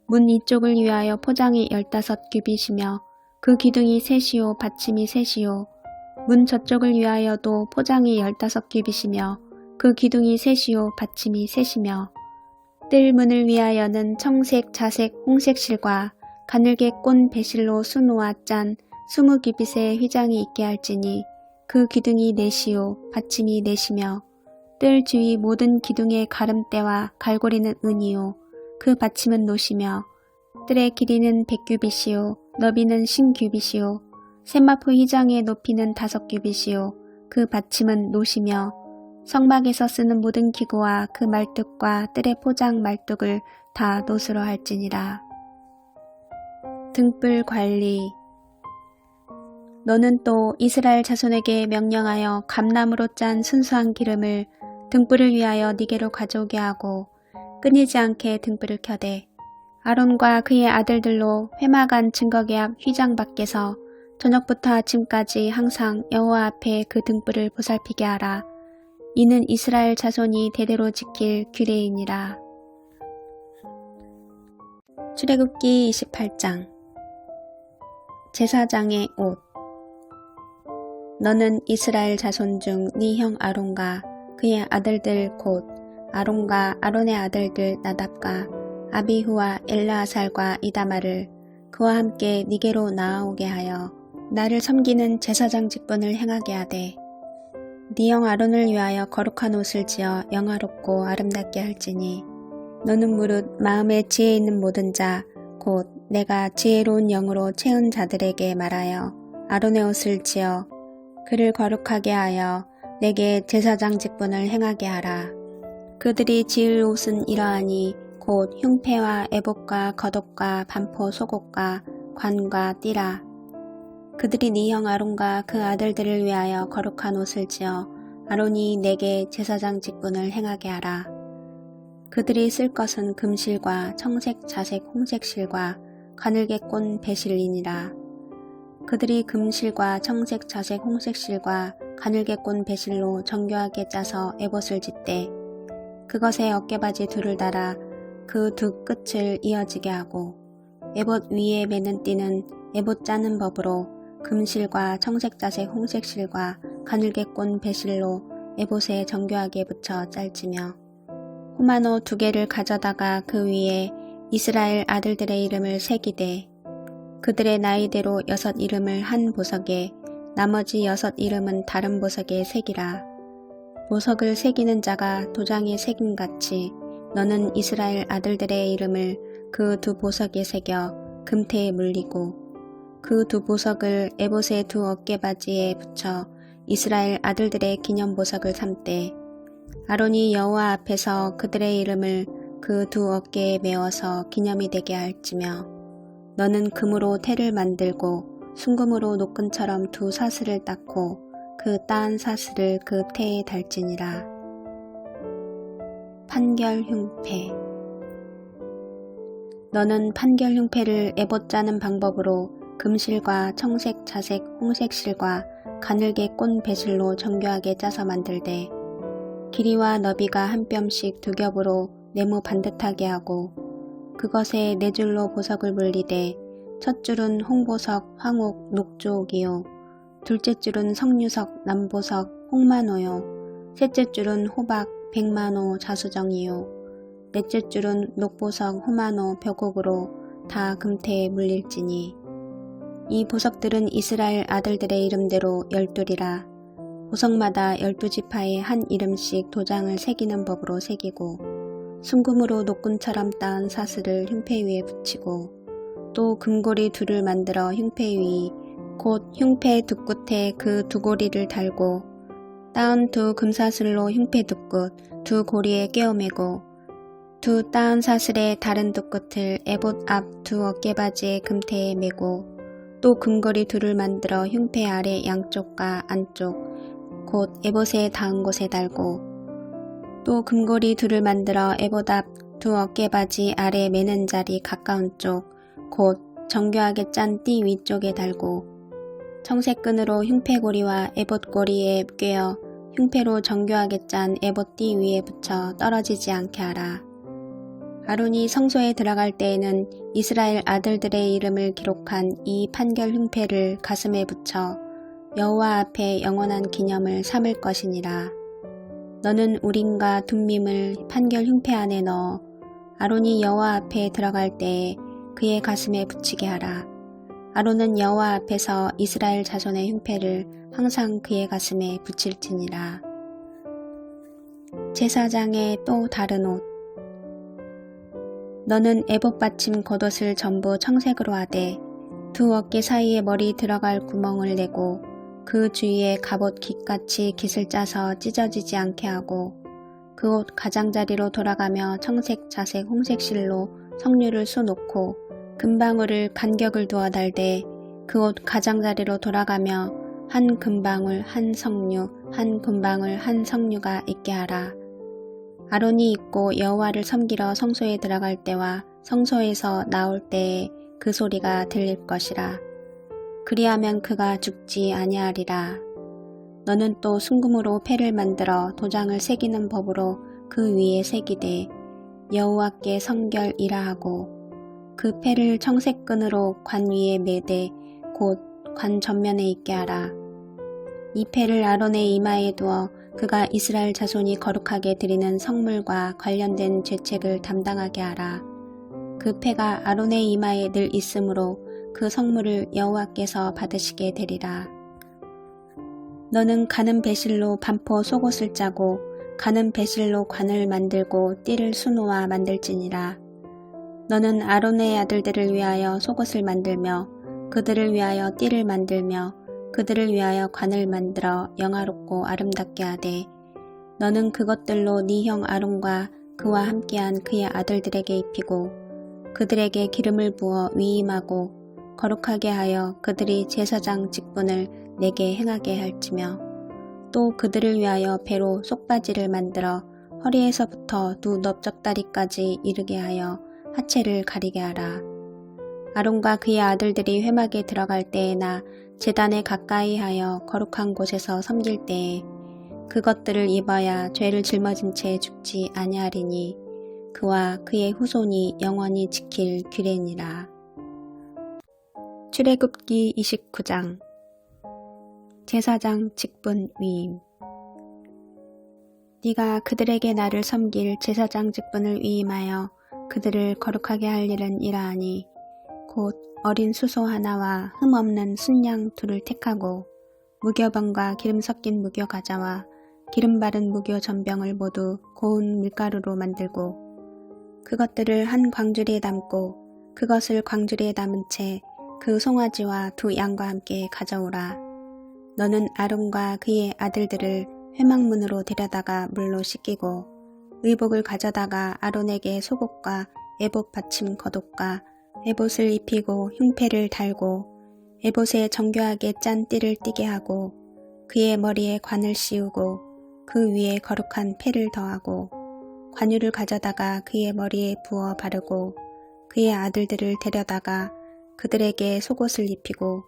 문 이쪽을 위하여 포장이 15규빗이며 그 기둥이 3이요 받침이 3이요 문 저쪽을 위하여도 포장이 15규빗이며 그 기둥이 3이요 받침이 3이며 뜰 문을 위하여는 청색, 자색, 홍색 실과 가늘게 꼰 배실로 수놓아 짠 20규빗의 휘장이 있게 할지니 그 기둥이 4이요 받침이 4이며 뜰 주위 모든 기둥의 가름대와 갈고리는 은이요 그 받침은 노시며 뜰의 길이는 100규빗이요 너비는 10규빗이요 세마포 휘장의 높이는 5규빗이요 그 받침은 노시며 성막에서 쓰는 모든 기구와 그 말뚝과 뜰의 포장 말뚝을 다 노수로 할지니라. 등불 관리. 너는 또 이스라엘 자손에게 명령하여 감나무로 짠 순수한 기름을 등불을 위하여 네게로 가져오게 하고 끊이지 않게 등불을 켜되 아론과 그의 아들들로 회막안 증거계합 휘장 밖에서 저녁부터 아침까지 항상 여호와 앞에 그 등불을 보살피게 하라. 이는 이스라엘 자손이 대대로 지킬 규례이니라. 출애굽기 28장. 제사장의 옷. 너는 이스라엘 자손 중 네 형 아론과 그의 아들들 곧 아론과 아론의 아들들 나답과 아비후와 엘르아살과 이다마를 그와 함께 네게로 나아오게 하여 나를 섬기는 제사장 직분을 행하게 하되 네 형 아론을 위하여 거룩한 옷을 지어 영화롭고 아름답게 할지니 너는 무릇 마음에 지혜 있는 모든 자 곧 내가 지혜로운 영으로 채운 자들에게 말하여 아론의 옷을 지어 그를 거룩하게 하여 내게 제사장 직분을 행하게 하라. 그들이 지을 옷은 이러하니 곧 흉패와 에봇과 겉옷과 반포 속옷과 관과 띠라. 그들이 네 형 아론과 그 아들들을 위하여 거룩한 옷을 지어 아론이 내게 제사장 직분을 행하게 하라. 그들이 쓸 것은 금실과 청색, 자색, 홍색 실과 가늘게 꼰 배실이니라. 그들이 금실과 청색, 자색, 홍색 실과 가늘게 꼰 배실로 정교하게 짜서 에봇을 짓되 그것에 어깨바지 둘을 달아 그 두 끝을 이어지게 하고 에봇 위에 매는 띠는 에봇 짜는 법으로 금실과 청색, 자색, 홍색 실과 가늘게 꼰 배실로 에봇에 정교하게 붙여 짤지며 호마노 2개를 가져다가 그 위에 이스라엘 아들들의 이름을 새기되 그들의 나이대로 6 이름을 한 보석에 나머지 6 이름은 다른 보석에 새기라. 보석을 새기는 자가 도장에 새김같이 너는 이스라엘 아들들의 이름을 그 2 보석에 새겨 금태에 물리고 그 2 보석을 에봇의 2 어깨바지에 붙여 이스라엘 아들들의 기념보석을 삼되 아론이 여호와 앞에서 그들의 이름을 그 2 어깨에 메어서 기념이 되게 할지며 너는 금으로 태를 만들고 순금으로 노끈처럼 2 사슬을 닦고 그 따은 사슬을 그 태에 달지니라. 판결 흉패. 너는 판결 흉패를 에봇 짜는 방법으로 금실과 청색, 자색, 홍색 실과 가늘게 꼰 배실로 정교하게 짜서 만들되 길이와 너비가 한 뼘씩 2 겹으로 네모 반듯하게 하고 그것에 4줄로 보석을 물리되 첫 줄은 홍보석, 황옥, 녹조옥이요 둘째 줄은 석류석, 남보석, 홍만호요 셋째 줄은 호박, 백만호, 자수정이요 넷째 줄은 녹보석, 호만호, 벽옥으로 다 금태에 물릴지니 이 보석들은 이스라엘 아들들의 이름대로 12이라. 보석마다 12지파에 한 이름씩 도장을 새기는 법으로 새기고 순금으로 노끈처럼 따은 사슬을 흉패 위에 붙이고 또 금고리 2를 만들어 흉패 위 곧 흉패 두 끝에 그 2 고리를 달고 따은 2 금사슬로 흉패 2 끝, 2 고리에 꿰어매고 2 따은 사슬의 다른 2 끝을 에봇 앞 2 어깨바지의 금태에 매고 또 금고리 2를 만들어 흉패 아래 양쪽과 안쪽 곧 에봇에 닿은 곳에 달고 또 금고리 2를 만들어 에봇 앞 2 어깨바지 아래 매는 자리 가까운 쪽 곧 정교하게 짠 띠 위쪽에 달고 청색끈으로 흉패고리와 에봇고리에 꿰어 흉패로 정교하게 짠 에봇 띠 위에 붙여 떨어지지 않게 하라. 아론이 성소에 들어갈 때에는 이스라엘 아들들의 이름을 기록한 이 판결 흉패를 가슴에 붙여 여호와 앞에 영원한 기념을 삼을 것이니라. 너는 우림과 둠밈을 판결 흉패 안에 넣어 아론이 여호와 앞에 들어갈 때에 그의 가슴에 붙이게 하라. 아론은 여호와 앞에서 이스라엘 자손의 흉패를 항상 그의 가슴에 붙일지니라. 제사장의 또 다른 옷. 너는 에봇 받침 겉옷을 전부 청색으로 하되 2 어깨 사이에 머리 들어갈 구멍을 내고 그 주위에 갑옷 깃같이 깃을 짜서 찢어지지 않게 하고 그 옷 가장자리로 돌아가며 청색, 자색, 홍색 실로 석류를 쏘놓고 금방울을 간격을 두어 달되 그 옷 가장자리로 돌아가며 한 금방울 한 석류 한 금방울 한 석류가 있게 하라. 아론이 입고 여호와를 섬기러 성소에 들어갈 때와 성소에서 나올 때에 그 소리가 들릴 것이라. 그리하면 그가 죽지 아니하리라. 너는 또 순금으로 패를 만들어 도장을 새기는 법으로 그 위에 새기되 여호와께 성결이라 하고 그 패를 청색끈으로 관 위에 매되 곧 관 전면에 있게 하라. 이 패를 아론의 이마에 두어 그가 이스라엘 자손이 거룩하게 드리는 성물과 관련된 죄책을 담당하게 하라. 그 패가 아론의 이마에 늘 있으므로 그 성물을 여호와께서 받으시게 되리라. 너는 가는 배실로 반포 속옷을 짜고 가는 배실로 관을 만들고 띠를 수놓아 만들지니라. 너는 아론의 아들들을 위하여 속옷을 만들며 그들을 위하여 띠를 만들며 그들을 위하여 관을 만들어 영화롭고 아름답게 하되 너는 그것들로 네 형 아론과 그와 함께한 그의 아들들에게 입히고 그들에게 기름을 부어 위임하고 거룩하게 하여 그들이 제사장 직분을 내게 행하게 할지며 또 그들을 위하여 배로 속바지를 만들어 허리에서부터 두 넓적다리까지 이르게 하여 하체를 가리게 하라. 아론과 그의 아들들이 회막에 들어갈 때에나 제단에 가까이 하여 거룩한 곳에서 섬길 때에 그것들을 입어야 죄를 짊어진 채 죽지 아니하리니 그와 그의 후손이 영원히 지킬 규례니라. 출애굽기 29장 제사장 직분 위임. 네가 그들에게 나를 섬길 제사장 직분을 위임하여 그들을 거룩하게 할 일은 이러하니 곧 어린 수소 하나와 흠없는 순양 둘을 택하고 무교병과 기름 섞인 무교 가자와 기름 바른 무교 전병을 모두 고운 밀가루로 만들고 그것들을 한 광주리에 담고 그것을 광주리에 담은 채 그 송아지와 두 양과 함께 가져오라. 너는 아론과 그의 아들들을 회막문으로 데려다가 물로 씻기고 의복을 가져다가 아론에게 속옷과 에봇 받침 겉옷과 에봇을 입히고 흉패를 달고 에봇에 정교하게 짠 띠를 띠게 하고 그의 머리에 관을 씌우고 그 위에 거룩한 패를 더하고 관유를 가져다가 그의 머리에 부어 바르고 그의 아들들을 데려다가 그들에게 속옷을 입히고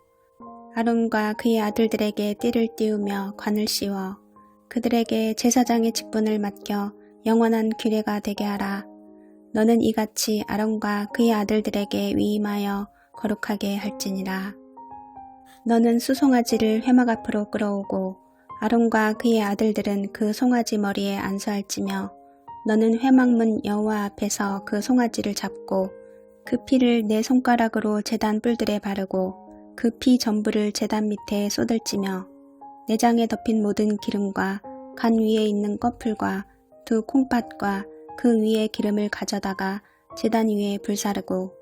아론과 그의 아들들에게 띠를 띄우며 관을 씌워 그들에게 제사장의 직분을 맡겨 영원한 규례가 되게 하라. 너는 이같이 아론과 그의 아들들에게 위임하여 거룩하게 할지니라. 너는 수송아지를 회막 앞으로 끌어오고 아론과 그의 아들들은 그 송아지 머리에 안수할지며 너는 회막문 여호와 앞에서 그 송아지를 잡고 그 피를 내 손가락으로 제단 뿔들에 바르고 그 피 전부를 제단 밑에 쏟을지며 내장에 덮인 모든 기름과 간 위에 있는 꺼풀과 두 콩팥과 그 위에 기름을 가져다가 제단 위에 불사르고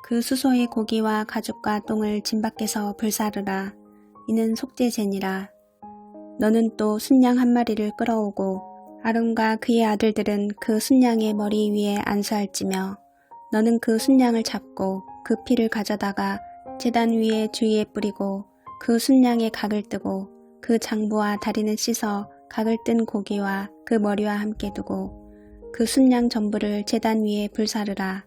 그 수소의 고기와 가죽과 똥을 진 밖에서 불사르라. 이는 속죄제니라. 너는 또 순양 한 마리를 끌어오고 아론과 그의 아들들은 그 순양의 머리 위에 안수할지며 너는 그 순양을 잡고 그 피를 가져다가 제단 위에 주위에 뿌리고 그 순양의 각을 뜨고 그 장부와 다리는 씻어 각을 뜬 고기와 그 머리와 함께 두고 그 순양 전부를 제단 위에 불사르라.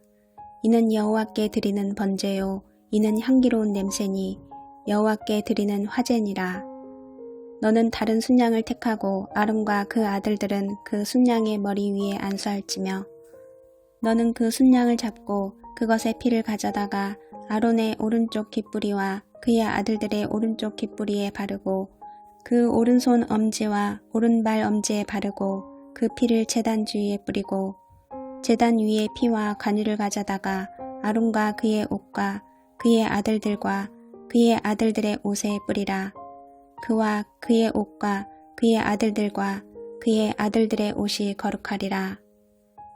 이는 여호와께 드리는 번제요 이는 향기로운 냄새니 여호와께 드리는 화제니라. 너는 다른 순양을 택하고 아론과 그 아들들은 그 순양의 머리 위에 안수할지며 너는 그 순양을 잡고 그것의 피를 가져다가 아론의 오른쪽 귓뿌리와 그의 아들들의 오른쪽 귓뿌리에 바르고 그 오른손 엄지와 오른발 엄지에 바르고 그 피를 제단 주위에 뿌리고 제단 위에 피와 관유를 가져다가 아론과 그의 옷과 그의 아들들과 그의 아들들의 옷에 뿌리라. 그와 그의 옷과 그의 아들들과 그의 아들들의 옷이 거룩하리라.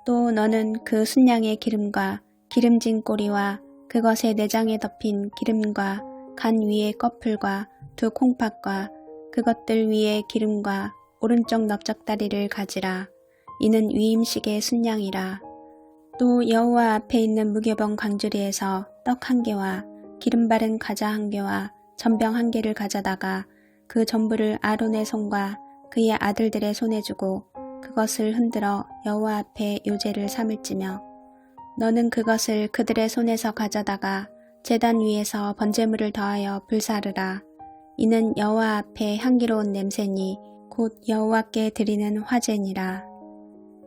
또 너는 그 순양의 기름과 기름진 꼬리와 그것의 내장에 덮인 기름과 간 위의 꺼풀과 두 콩팥과 그것들 위에 기름과 오른쪽 넓적다리를 가지라. 이는 위임식의 순양이라. 또 여호와 앞에 있는 무교병 광주리에서 떡 1개와 기름 바른 과자 1개와 전병 1개를 가져다가 그 전부를 아론의 손과 그의 아들들의 손에 주고 그것을 흔들어 여호와 앞에 요제를 삼을지며 너는 그것을 그들의 손에서 가져다가 제단 위에서 번제물을 더하여 불사르라. 이는 여호와 앞에 향기로운 냄새니 곧 여호와께 드리는 화제니라.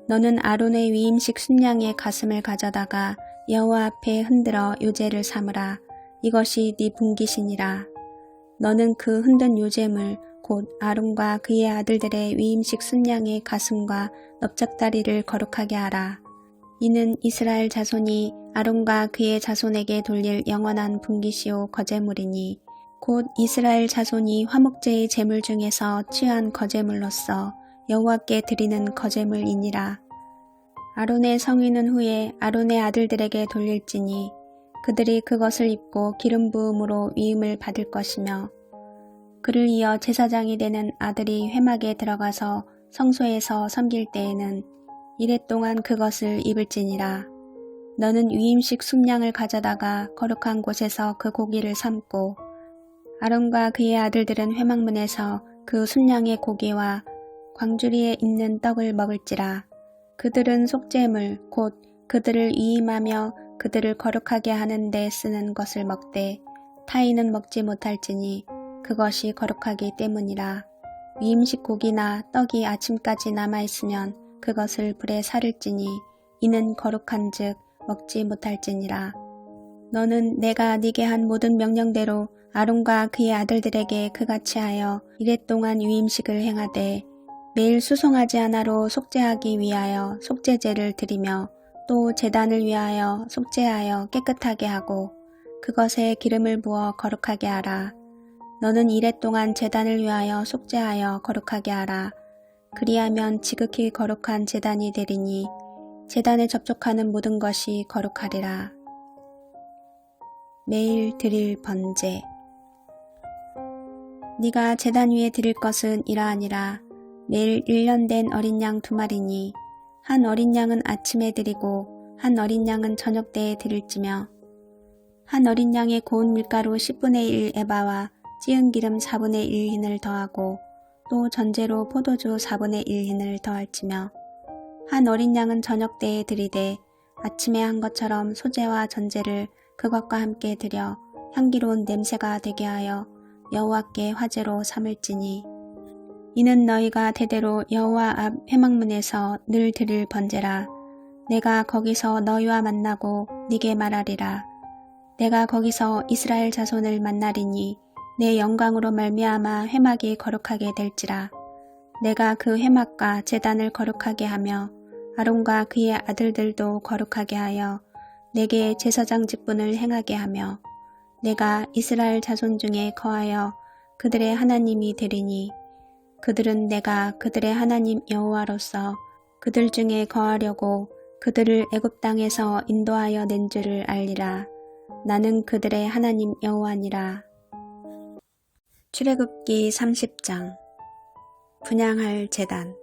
너는 아론의 위임식 순양의 가슴을 가져다가 여호와 앞에 흔들어 요제를 삼으라. 이것이 네 분깃이니라. 너는 그 흔든 요제물 곧 아론과 그의 아들들의 위임식 순양의 가슴과 넓적다리를 거룩하게 하라. 이는 이스라엘 자손이 아론과 그의 자손에게 돌릴 영원한 분깃이요 거제물이니 곧 이스라엘 자손이 화목제의 제물 중에서 취한 거제물로서 여호와께 드리는 거제물이니라. 아론의 성위는 후에 아론의 아들들에게 돌릴지니 그들이 그것을 입고 기름 부음으로 위임을 받을 것이며 그를 이어 제사장이 되는 아들이 회막에 들어가서 성소에서 섬길 때에는 이레 동안 그것을 입을지니라. 너는 위임식 순양을 가져다가 거룩한 곳에서 그 고기를 삶고 아론과 그의 아들들은 회막문에서 그 순양의 고기와 광주리에 있는 떡을 먹을지라. 그들은 속죄물 곧 그들을 위임하며 그들을 거룩하게 하는 데 쓰는 것을 먹되 타인은 먹지 못할지니 그것이 거룩하기 때문이라. 위임식 고기나 떡이 아침까지 남아있으면 그것을 불에 사를지니 이는 거룩한즉 먹지 못할지니라. 너는 내가 네게 한 모든 명령대로 아론과 그의 아들들에게 그같이 하여 이레 동안 위임식을 행하되 매일 수송아지 하나로 속죄하기 위하여 속죄제를 드리며 또 제단을 위하여 속죄하여 깨끗하게 하고 그것에 기름을 부어 거룩하게 하라. 너는 이레 동안 제단을 위하여 속죄하여 거룩하게 하라. 그리하면 지극히 거룩한 제단이 되리니 제단에 접촉하는 모든 것이 거룩하리라. 매일 드릴 번제. 네가 제단 위에 드릴 것은 이러하니라. 매일 1년 된 어린 양 2마리니 한 어린 양은 아침에 드리고 한 어린 양은 저녁 때에 드릴지며 한 어린 양의 고운 밀가루 10분의 1 에바와 찌은 기름 4분의 1 흰을 더하고 또 전제로 포도주 4분의 1 흰을 더할지며 한 어린 양은 저녁 때에 드리되 아침에 한 것처럼 소제와 전제를 그것과 함께 드려 향기로운 냄새가 되게 하여 여호와께 화제로 삼을지니 이는 너희가 대대로 여호와 앞 회막문에서 늘 드릴 번제라. 내가 거기서 너희와 만나고 네게 말하리라. 내가 거기서 이스라엘 자손을 만나리니 내 영광으로 말미암아 회막이 거룩하게 될지라. 내가 그 회막과 제단을 거룩하게 하며 아론과 그의 아들들도 거룩하게 하여 내게 제사장 직분을 행하게 하며 내가 이스라엘 자손 중에 거하여 그들의 하나님이 되리니 그들은 내가 그들의 하나님 여호와로서 그들 중에 거하려고 그들을 애굽 땅에서 인도하여 낸 줄을 알리라. 나는 그들의 하나님 여호와니라. 출애굽기 30장. 분향할 제단.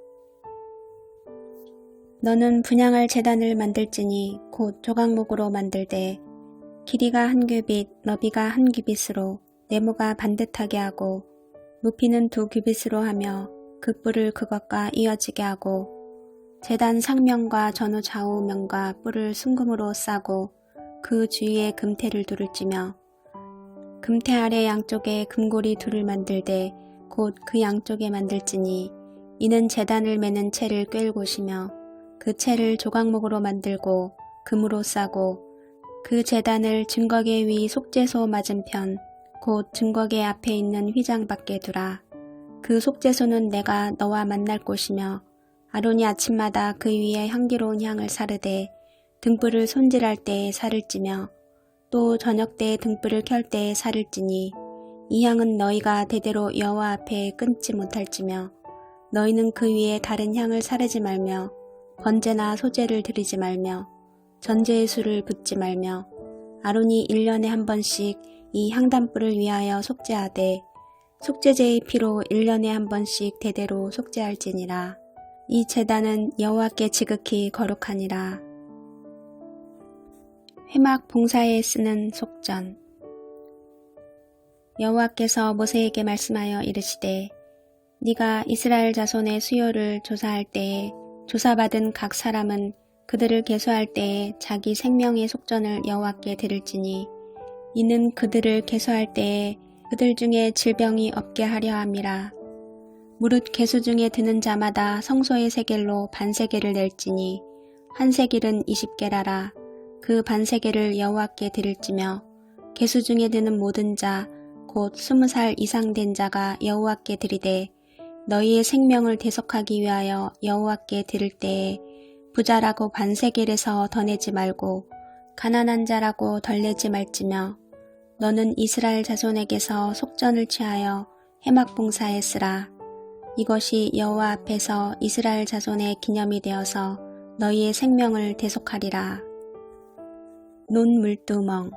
너는 분향할 제단을 만들지니 곧 조각목으로 만들되 길이가 1규빗 너비가 1규빗으로 네모가 반듯하게 하고 높이는 2규빗으로 하며 그 뿔을 그것과 이어지게 하고 제단 상면과 전후 좌우면과 뿔을 순금으로 싸고 그 주위에 금태를 두를지며 금태 아래 양쪽에 금고리 둘을 만들되 곧 그 양쪽에 만들지니 이는 제단을 매는 채를 꿰을 곳이며 그 채를 조각목으로 만들고 금으로 싸고 그 제단을 증거계 위 속죄소 맞은편 곧 증거계 앞에 있는 휘장 밖에 두라. 그 속죄소는 내가 너와 만날 곳이며 아론이 아침마다 그 위에 향기로운 향을 사르되 등불을 손질할 때에 사를지며 또 저녁 때에 등불을 켤 때에 사를지니 이 향은 너희가 대대로 여호와 앞에 끊지 못할지며 너희는 그 위에 다른 향을 사르지 말며 번제나 소제를 드리지 말며 전제의 술을 붓지 말며 아론이 1년에 한 번씩 이 향단불을 위하여 속죄하되 속죄제의 피로 1년에 한 번씩 대대로 속죄할지니라. 이 제단은 여호와께 지극히 거룩하니라. 회막 봉사에 쓰는 속전. 여호와께서 모세에게 말씀하여 이르시되 네가 이스라엘 자손의 수요를 조사할 때에 조사받은 각 사람은 그들을 계수할 때에 자기 생명의 속전을 여호와께 드릴지니 이는 그들을 계수할 때에 그들 중에 질병이 없게 하려 함이라. 무릇 계수 중에 드는 자마다 성소의 세겔로 반세겔을 낼지니 한 세겔은 20게라라. 그 반세겔을 여호와께 드릴지며 계수 중에 드는 모든 자 곧 20살 이상 된 자가 여호와께 드리되 너희의 생명을 대속하기 위하여 여호와께 드릴 때에 부자라고 반세겔에서 더 내지 말고 가난한 자라고 덜 내지 말지며 너는 이스라엘 자손에게서 속전을 취하여 회막 봉사에 쓰라. 이것이 여호와 앞에서 이스라엘 자손의 기념이 되어서 너희의 생명을 대속하리라. 논 물두멍.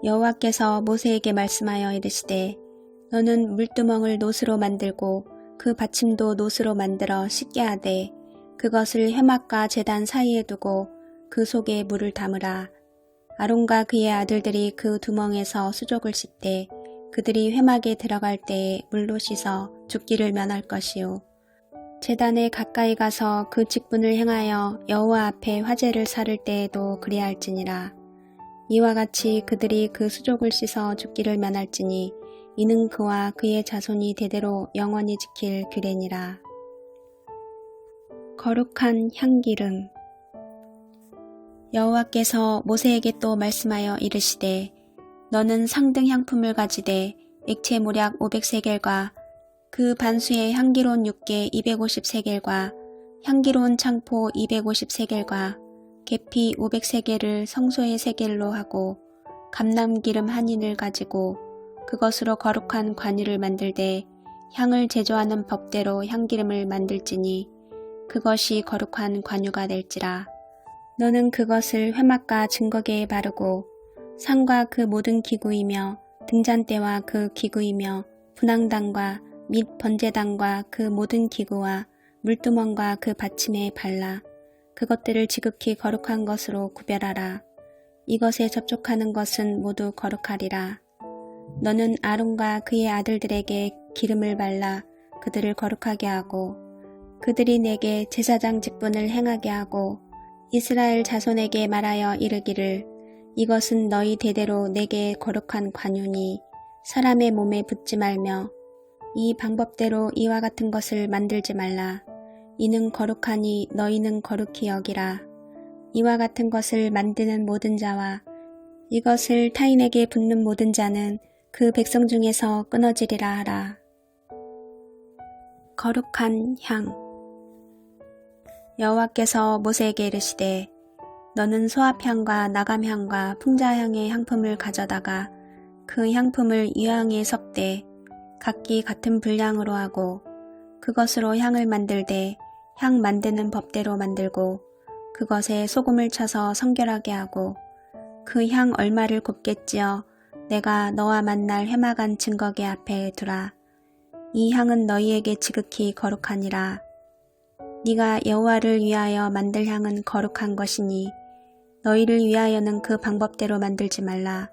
여호와께서 모세에게 말씀하여 이르시되 너는 물두멍을 노스로 만들고 그 받침도 노스로 만들어 씻게 하되 그것을 회막과 제단 사이에 두고 그 속에 물을 담으라. 아론과 그의 아들들이 그 두멍에서 수족을 씻되 그들이 회막에 들어갈 때에 물로 씻어 죽기를 면할 것이요. 제단에 가까이 가서 그 직분을 행하여 여호와 앞에 화제를 사를 때에도 그리할지니라. 이와 같이 그들이 그 수족을 씻어 죽기를 면할지니 이는 그와 그의 자손이 대대로 영원히 지킬 규례니라. 거룩한 향기름. 여호와께서 모세에게 또 말씀하여 이르시되 너는 상등 향품을 가지되 액체 모략 500세겔과 그 반수의 향기로운 육개 250세겔과 향기로운 창포 250세겔과 계피 500세겔을 성소의 세겔로 하고 감람기름 한 인을 가지고 그것으로 거룩한 관유를 만들되 향을 제조하는 법대로 향기름을 만들지니 그것이 거룩한 관유가 될지라. 너는 그것을 회막과 증거계에 바르고 상과 그 모든 기구이며 등잔대와 그 기구이며 분향단과 및 번제단과 그 모든 기구와 물두멍과 그 받침에 발라 그것들을 지극히 거룩한 것으로 구별하라. 이것에 접촉하는 것은 모두 거룩하리라. 너는 아론과 그의 아들들에게 기름을 발라 그들을 거룩하게 하고 그들이 내게 제사장 직분을 행하게 하고 이스라엘 자손에게 말하여 이르기를 이것은 너희 대대로 내게 거룩한 관유니 사람의 몸에 붓지 말며 이 방법대로 이와 같은 것을 만들지 말라. 이는 거룩하니 너희는 거룩히 여기라. 이와 같은 것을 만드는 모든 자와 이것을 타인에게 붓는 모든 자는 그 백성 중에서 끊어지리라 하라. 거룩한 향. 여호와께서 모세에게 이르시되 너는 소합향과 나감향과 풍자향의 향품을 가져다가 그 향품을 유향에 섞되 각기 같은 분량으로 하고 그것으로 향을 만들되 향 만드는 법대로 만들고 그것에 소금을 쳐서 성결하게 하고 그 향 얼마를 곱게 찌어 내가 너와 만날 회막안 증거계 앞에 두라. 이 향은 너희에게 지극히 거룩하니라. 네가 여호와를 위하여 만들 향은 거룩한 것이니 너희를 위하여는 그 방법대로 만들지 말라.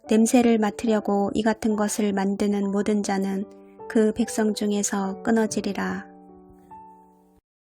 냄새를 맡으려고 이 같은 것을 만드는 모든 자는 그 백성 중에서 끊어지리라.